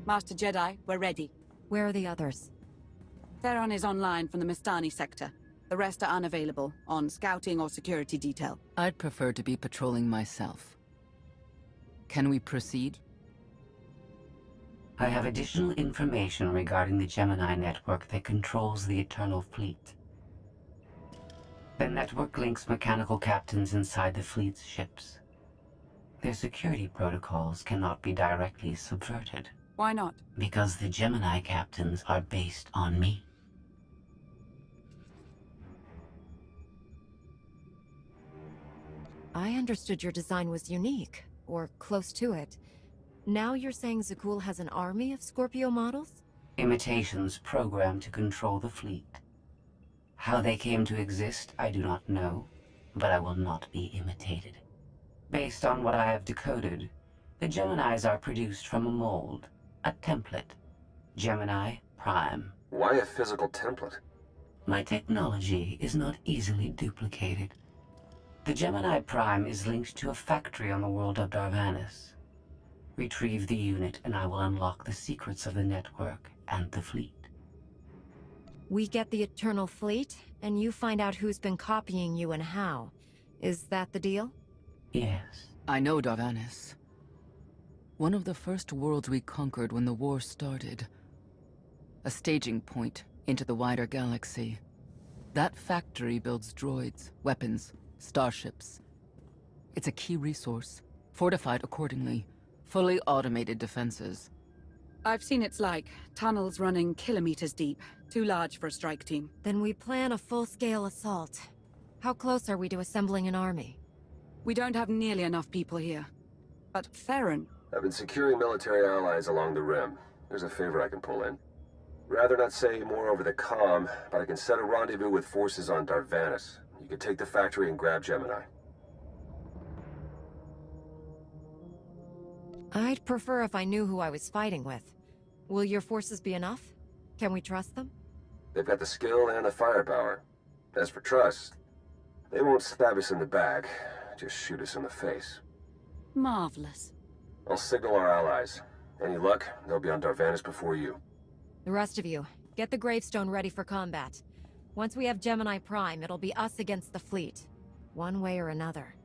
Master Jedi, we're ready. Where are the others? Theron is online from the Mistani sector. The rest are unavailable, on scouting or security detail. I'd prefer to be patrolling myself. Can we proceed? I have additional information regarding the Gemini network that controls the Eternal Fleet. The network links mechanical captains inside the fleet's ships. Their security protocols cannot be directly subverted. Why not? Because the Gemini captains are based on me. I understood your design was unique, or close to it. Now you're saying Zakul has an army of Scorpio models? Imitations programmed to control the fleet. How they came to exist, I do not know, but I will not be imitated. Based on what I have decoded, the Geminis are produced from a mold, a template. Gemini Prime. Why a physical template? My technology is not easily duplicated. The Gemini Prime is linked to a factory on the world of Darvanis. Retrieve the unit and I will unlock the secrets of the network and the fleet. We get the Eternal Fleet, and you find out who's been copying you and how. Is that the deal? Yes. I know Darvanis. One of the first worlds we conquered when the war started. A staging point into the wider galaxy. That factory builds droids, weapons, starships. It's a key resource, fortified accordingly. Fully automated defenses. I've seen its like. Tunnels running kilometers deep. Too large for a strike team. Then we plan a full-scale assault. How close are we to assembling an army? We don't have nearly enough people here. But Theron... I've been securing military allies along the rim. There's a favor I can pull in. Rather not say more over the comm, but I can set a rendezvous with forces on Darvanis. You can take the factory and grab Gemini. I'd prefer if I knew who I was fighting with. Will your forces be enough? Can we trust them? They've got the skill and the firepower. As for trust, they won't stab us in the back, just shoot us in the face. Marvelous. I'll signal our allies. Any luck, they'll be on Darvanis before you. The rest of you, get the gravestone ready for combat. Once we have Gemini Prime, it'll be us against the fleet. One way or another.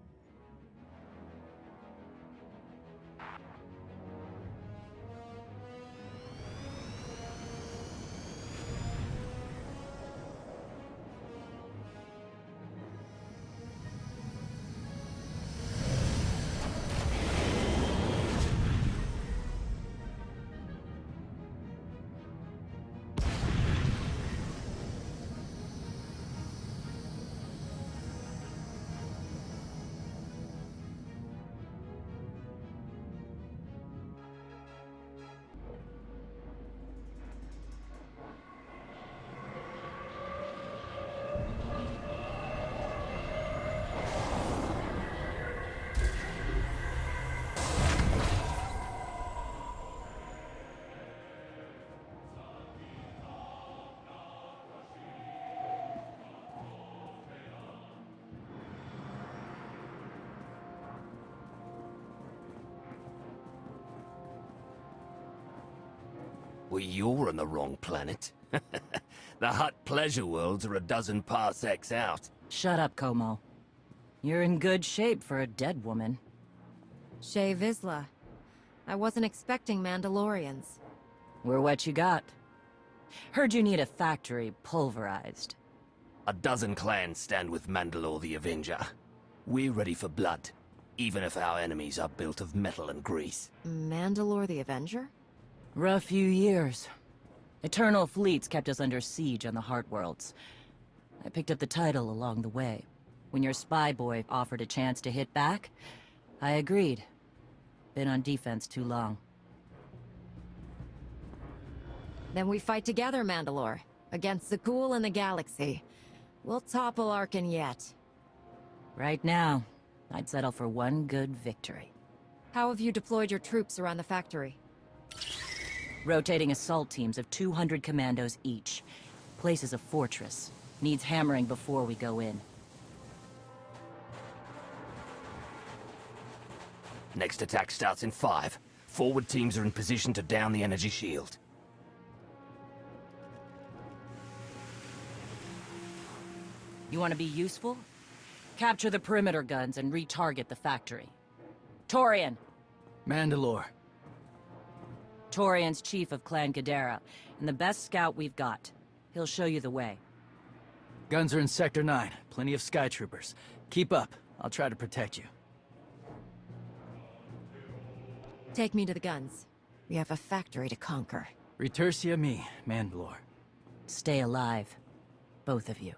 Well, you're on the wrong planet. The Hutt pleasure worlds are a dozen parsecs out. Shut up, Como. You're in good shape for a dead woman. Shay Vizsla. I wasn't expecting Mandalorians. We're what you got. Heard you need a factory pulverized. A dozen clans stand with Mandalore the Avenger. We're ready for blood, even if our enemies are built of metal and grease. Mandalore the Avenger? Rough few years. Eternal fleets kept us under siege on the Heart Worlds. I picked up the title along the way. When your spy boy offered a chance to hit back, I agreed. Been on defense too long. Then we fight together, Mandalore. Against Zakul and the galaxy. We'll topple Arkin yet. Right now, I'd settle for one good victory. How have you deployed your troops around the factory? Rotating assault teams of 200 commandos each. Place is a fortress. Needs hammering before we go in. Next attack starts in 5, Forward teams are in position to down the energy shield. You want to be useful? Capture the perimeter guns and retarget the factory. Torian! Mandalore. Torian's chief of Clan Ghidorah, and the best scout we've got. He'll show you the way. Guns are in Sector 9. Plenty of Sky Troopers. Keep up. I'll try to protect you. Take me to the guns. We have a factory to conquer. Retursia me, Mandalore. Stay alive. Both of you.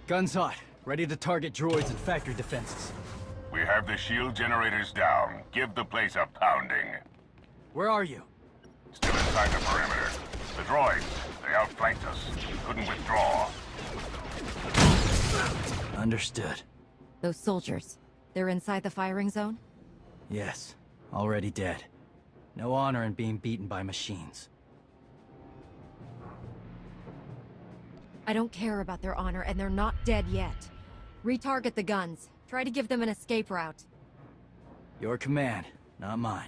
Guns hot. Ready to target droids and factory defenses. We have the shield generators down. Give the place a pounding. Where are you? Still inside the perimeter. The droids, they outflanked us. Couldn't withdraw. Understood. Those soldiers, they're inside the firing zone? Yes. Already dead. No honor in being beaten by machines. I don't care about their honor, and they're not dead yet. Retarget the guns. Try to give them an escape route. Your command, not mine.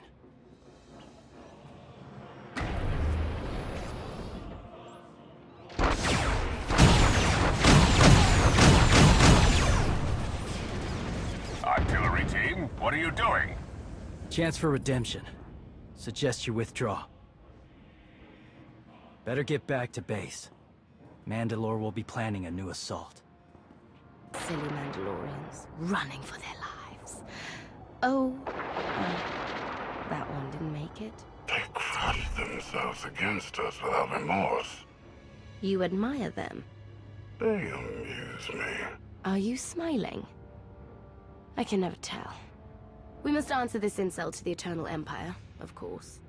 Artillery team, what are you doing? Chance for redemption. Suggest you withdraw. Better get back to base. Mandalore will be planning a new assault. Silly Mandalorians, running for their lives. Oh, that one didn't make it. They crushed themselves against us without remorse. You admire them. They amuse me. Are you smiling? I can never tell. We must answer this insult to the Eternal Empire, of course.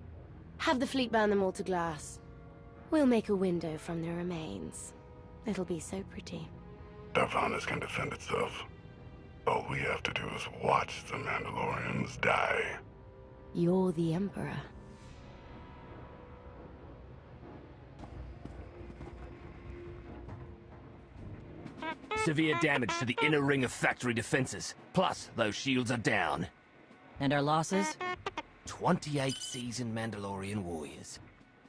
Have the fleet burn them all to glass. We'll make a window from their remains. It'll be so pretty. Darvanas can defend itself. All we have to do is watch the Mandalorians die. You're the Emperor. Severe damage to the inner ring of factory defenses. Plus, those shields are down. And our losses? 28 seasoned Mandalorian warriors.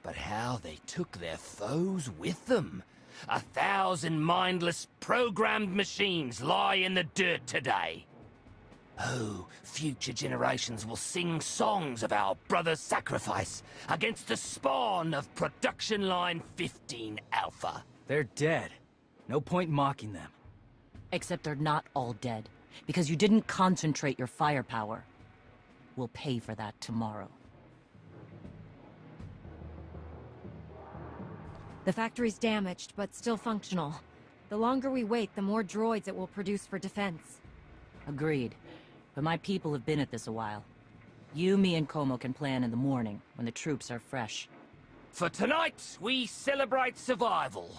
But how they took their foes with them. 1,000 mindless, programmed machines lie in the dirt today. Oh, future generations will sing songs of our brother's sacrifice against the spawn of Production Line 15 Alpha. They're dead. No point mocking them. Except they're not all dead, because you didn't concentrate your firepower. We'll pay for that tomorrow. The factory's damaged, but still functional. The longer we wait, the more droids it will produce for defense. Agreed. But my people have been at this a while. You, me, and Como can plan in the morning, when the troops are fresh. For tonight, we celebrate survival.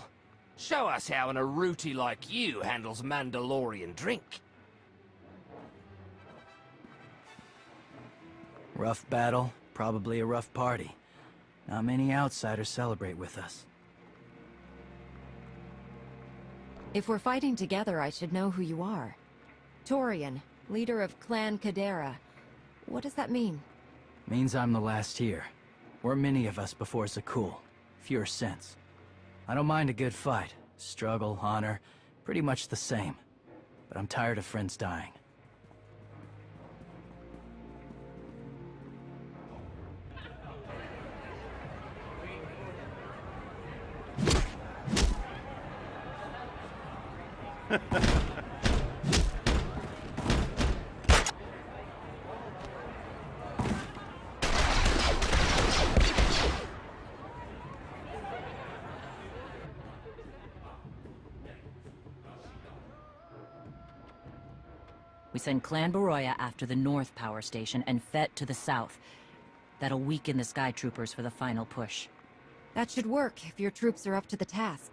Show us how an Aruti like you handles Mandalorian drink. Rough battle, probably a rough party. Not many outsiders celebrate with us. If we're fighting together, I should know who you are. Torian, leader of Clan Ghidorah. What does that mean? Means I'm the last here. Weren't many of us before Zakul. Fewer since. I don't mind a good fight. Struggle, honor, pretty much the same. but I'm tired of friends dying. We send Clan Baroya after the North Power Station and Fett to the south. That'll weaken the Sky Troopers for the final push. That should work if your troops are up to the task.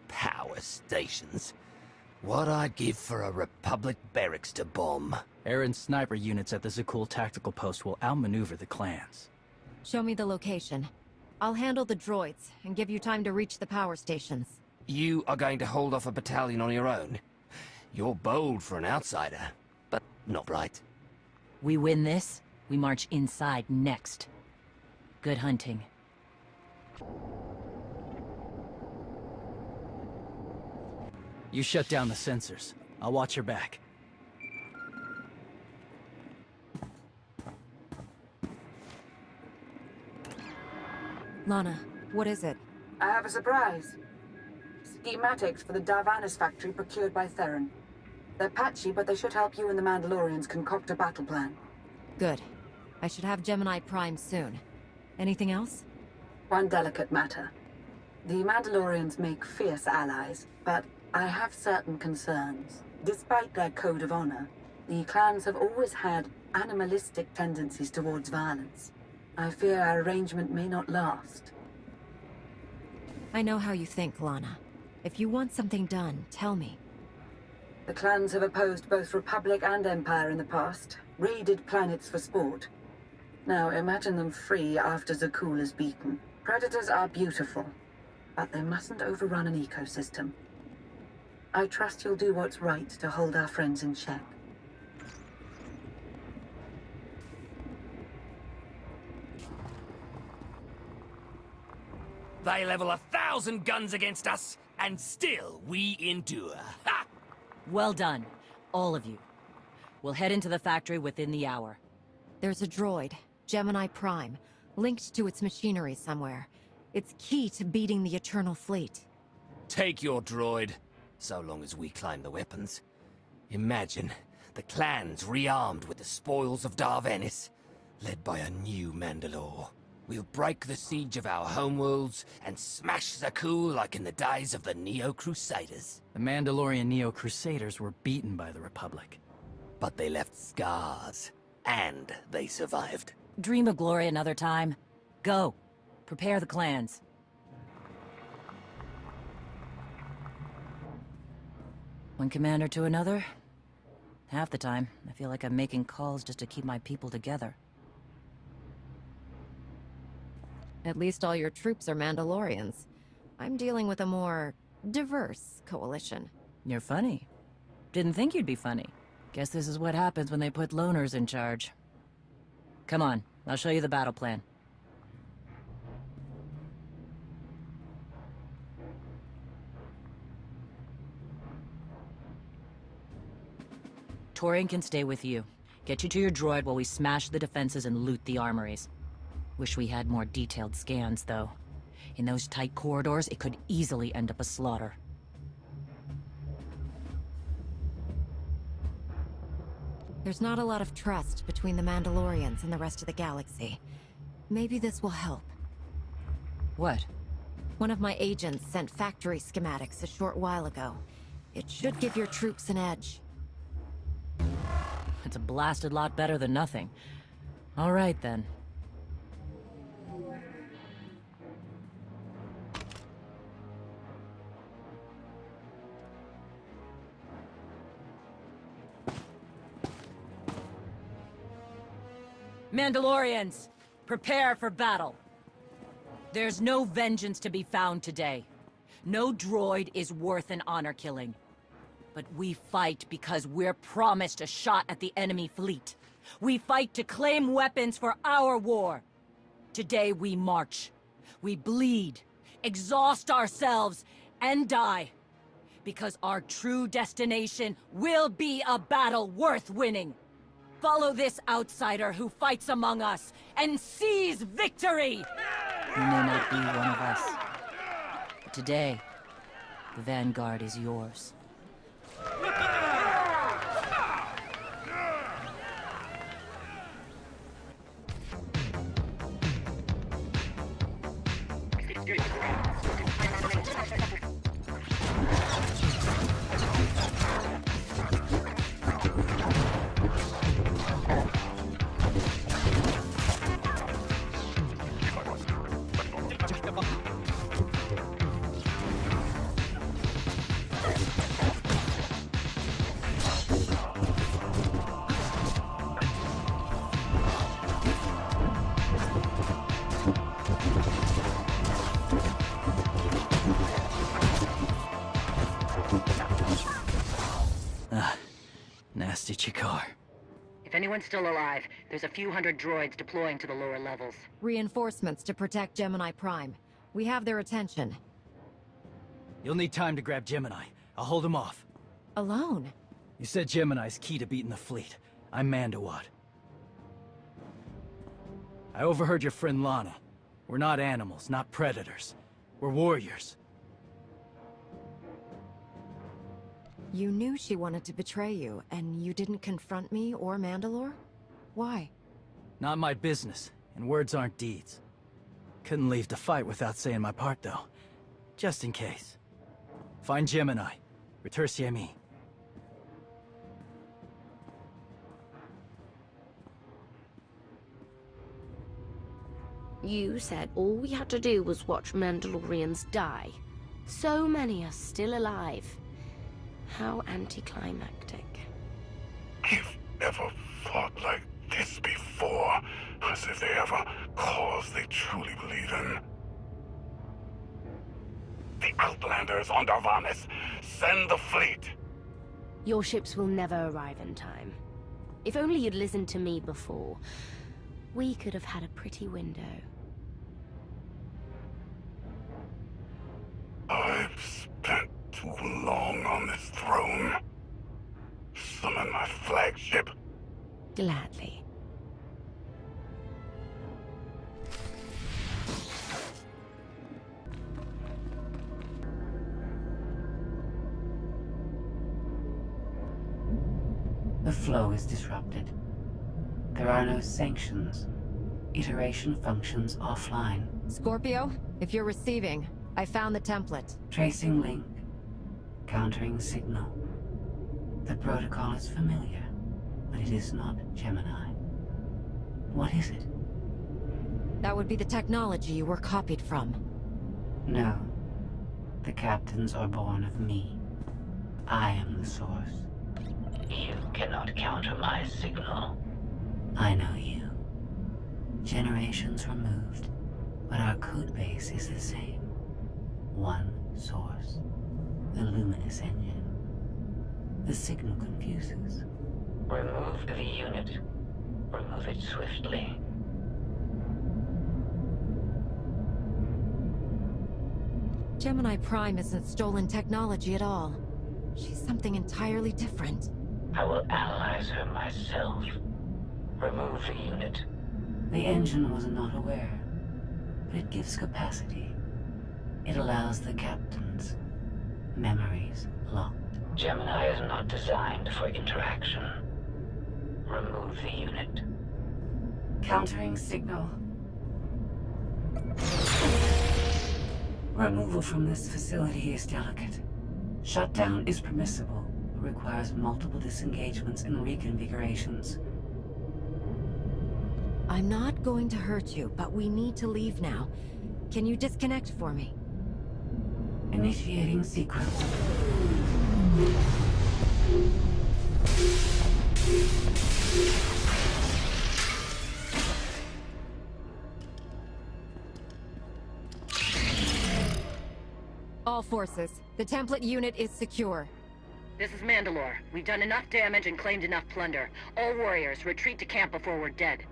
Power stations. What I'd give for a Republic barracks to bomb. Aaron's sniper units at the Zakul tactical post will outmaneuver the clans. Show me the location. I'll handle the droids and give you time to reach the power stations. You are going to hold off a battalion on your own? You're bold for an outsider, but not right. We win this, we march inside next. Good hunting. You shut down the sensors. I'll watch your back. Lana, what is it? I have a surprise. Schematics for the Darvanis factory procured by Theron. They're patchy, but they should help you and the Mandalorians concoct a battle plan. Good. I should have Gemini Prime soon. Anything else? One delicate matter. The Mandalorians make fierce allies, but I have certain concerns. Despite their code of honor, the clans have always had animalistic tendencies towards violence. I fear our arrangement may not last. I know how you think, Lana. If you want something done, tell me. The clans have opposed both Republic and Empire in the past, raided planets for sport. Now imagine them free after Zakul is beaten. Predators are beautiful, but they mustn't overrun an ecosystem. I trust you'll do what's right to hold our friends in check. They level 1,000 guns against us, and still we endure. Ha! Well done, all of you. We'll head into the factory within the hour. There's a droid, Gemini Prime, linked to its machinery somewhere. It's key to beating the Eternal Fleet. Take your droid, so long as we climb the weapons. Imagine the clans rearmed with the spoils of Darvanis, led by a new Mandalore. We'll break the siege of our homeworlds and smash Zakul like in the days of the Neo-Crusaders. The Mandalorian Neo-Crusaders were beaten by the Republic. But they left scars, and they survived. Dream of glory another time. Go. Prepare the clans. One commander to another. Half the time, I feel like I'm making calls just to keep my people together. At least all your troops are Mandalorians. I'm dealing with a more diverse coalition. You're funny. Didn't think you'd be funny. Guess this is what happens when they put loners in charge. Come on, I'll show you the battle plan. Torian can stay with you. Get you to your droid while we smash the defenses and loot the armories. Wish we had more detailed scans, though. In those tight corridors, it could easily end up a slaughter. There's not a lot of trust between the Mandalorians and the rest of the galaxy. Maybe this will help. What? One of my agents sent factory schematics a short while ago. It should give your troops an edge. It's a blasted lot better than nothing. All right, then. Mandalorians, prepare for battle. There's no vengeance to be found today. No droid is worth an honor killing. But we fight because we're promised a shot at the enemy fleet. We fight to claim weapons for our war. Today we march. We bleed, exhaust ourselves, and die. because our true destination will be a battle worth winning. Follow this outsider who fights among us and seize victory! You may not be one of us, but today, the Vanguard is yours. Nasty Chikar. If anyone's still alive, there's a few hundred droids deploying to the lower levels. Reinforcements to protect Gemini Prime. We have their attention. You'll need time to grab Gemini. I'll hold him off. Alone? You said Gemini's key to beating the fleet. I'm Mandawat. I overheard your friend Lana. We're not animals, not predators. We're warriors. You knew she wanted to betray you, and you didn't confront me or Mandalore? Why? Not my business, and words aren't deeds. Couldn't leave to fight without saying my part, though. Just in case. Find Gemini. Retursi me. You said all we had to do was watch Mandalorians die. So many are still alive. How anticlimactic. You've never fought like this before, as if they have a cause they truly believe in. The Outlanders on Darvanis! Send the fleet! Your ships will never arrive in time. If only you'd listened to me before, we could have had a pretty window. I've spent too long on this throne. Summon my flagship. Gladly. The flow is disrupted. There are no sanctions. Iteration functions offline. Scorpio, if you're receiving, I found the template. Tracing link. Countering signal. The protocol is familiar, but it is not Gemini. What is it? That would be the technology you were copied from. No. The captains are born of me. I am the source. You cannot counter my signal. I know you. Generations removed, but our code base is the same. One source. The luminous engine. The signal confuses. Remove the unit. Remove it swiftly. Gemini Prime isn't stolen technology at all. She's something entirely different. I will analyze her myself. Remove the unit. The engine was not aware, but it gives capacity. It allows the captains. Memories locked. Gemini is not designed for interaction. Remove the unit. Countering signal. Removal from this facility is delicate. Shutdown is permissible, but requires multiple disengagements and reconfigurations. I'm not going to hurt you, but we need to leave now. Can you disconnect for me? Initiating sequence. All forces, the template unit is secure. This is Mandalore. We've done enough damage and claimed enough plunder. All warriors, retreat to camp before we're dead.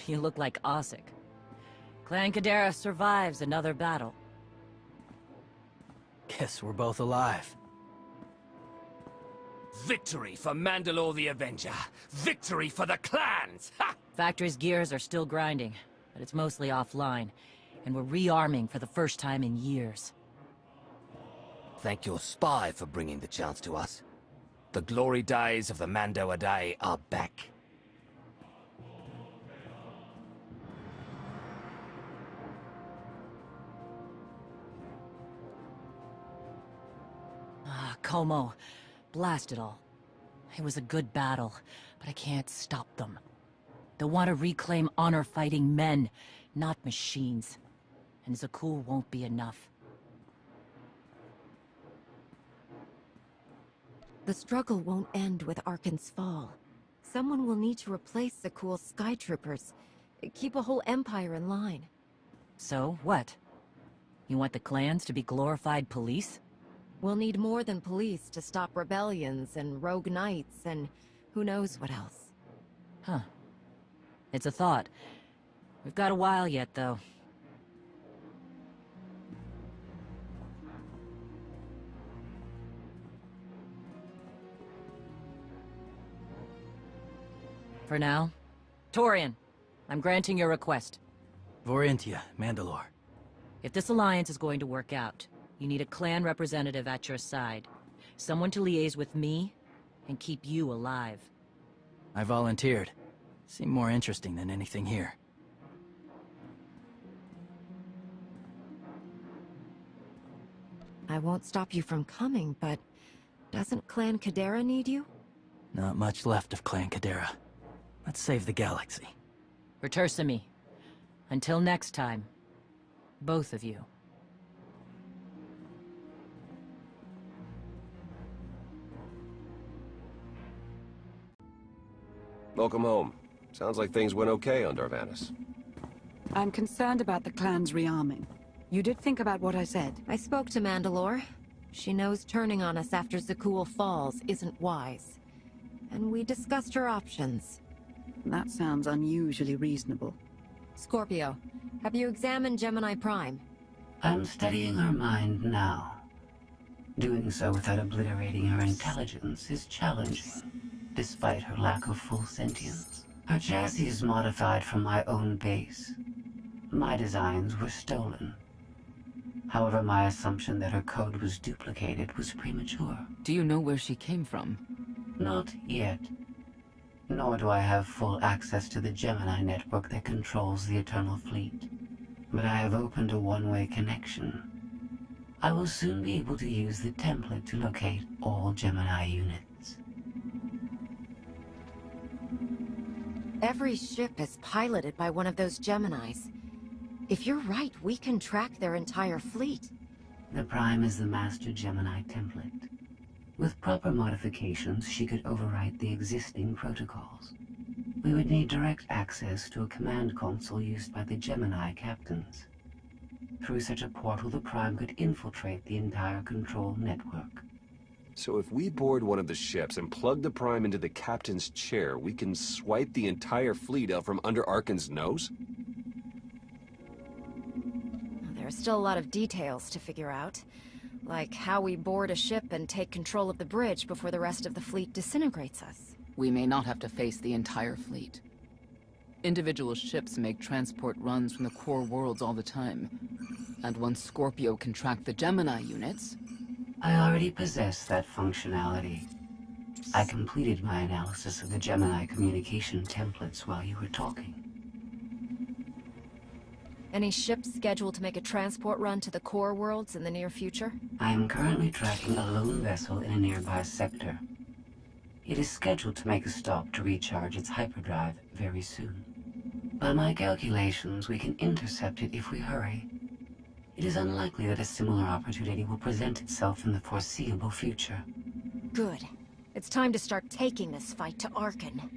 You look like Ossic. Clan Kadera survives another battle. Guess we're both alive. Victory for Mandalore the Avenger! Victory for the clans! Ha! Factory's gears are still grinding, but it's mostly offline, and we're rearming for the first time in years. Thank your spy for bringing the chance to us. The glory days of the Mando Adae are back. Como. Blast it all. It was a good battle, but I can't stop them. They want to reclaim honor-fighting men, not machines. And Zakul won't be enough. The struggle won't end with Arkan's fall. Someone will need to replace Zakul's Sky Troopers. Keep a whole empire in line. So, what? You want the clans to be glorified police? We'll need more than police to stop rebellions and rogue knights and who knows what else. Huh. It's a thought. We've got a while yet, though. For now, Torian, I'm granting your request. Vorintia, Mandalore. If this alliance is going to work out, you need a clan representative at your side. Someone to liaise with me and keep you alive. I volunteered. Seemed more interesting than anything here. I won't stop you from coming, but doesn't Clan Kadera need you? Not much left of Clan Kadera. Let's save the galaxy. Retursami. Until next time, both of you. Welcome home. Sounds like things went okay on Darvanis. I'm concerned about the clan's rearming. You did think about what I said. I spoke to Mandalore. She knows turning on us after Zakul falls isn't wise. And we discussed her options. That sounds unusually reasonable. Scorpio, have you examined Gemini Prime? I'm studying her mind now. Doing so without obliterating her intelligence is challenging, despite her lack of full sentience. Her chassis is modified from my own base. My designs were stolen. However, my assumption that her code was duplicated was premature. Do you know where she came from? Not yet. Nor do I have full access to the Gemini network that controls the Eternal Fleet. But I have opened a one-way connection. I will soon be able to use the template to locate all Gemini units. Every ship is piloted by one of those Geminis. If you're right, we can track their entire fleet. The Prime is the master Gemini template. With proper modifications, she could overwrite the existing protocols. We would need direct access to a command console used by the Gemini captains. Through such a portal, the Prime could infiltrate the entire control network. So if we board one of the ships and plug the Prime into the captain's chair, we can swipe the entire fleet out from under Arkan's nose? There are still a lot of details to figure out. Like how we board a ship and take control of the bridge before the rest of the fleet disintegrates us. We may not have to face the entire fleet. Individual ships make transport runs from the core worlds all the time. And once Scorpio can track the Gemini units... I already possess that functionality. I completed my analysis of the Gemini communication templates while you were talking. Any ships scheduled to make a transport run to the core worlds in the near future? I am currently tracking a lone vessel in a nearby sector. It is scheduled to make a stop to recharge its hyperdrive very soon. By my calculations, we can intercept it if we hurry. It is unlikely that a similar opportunity will present itself in the foreseeable future. Good. It's time to start taking this fight to Arkan.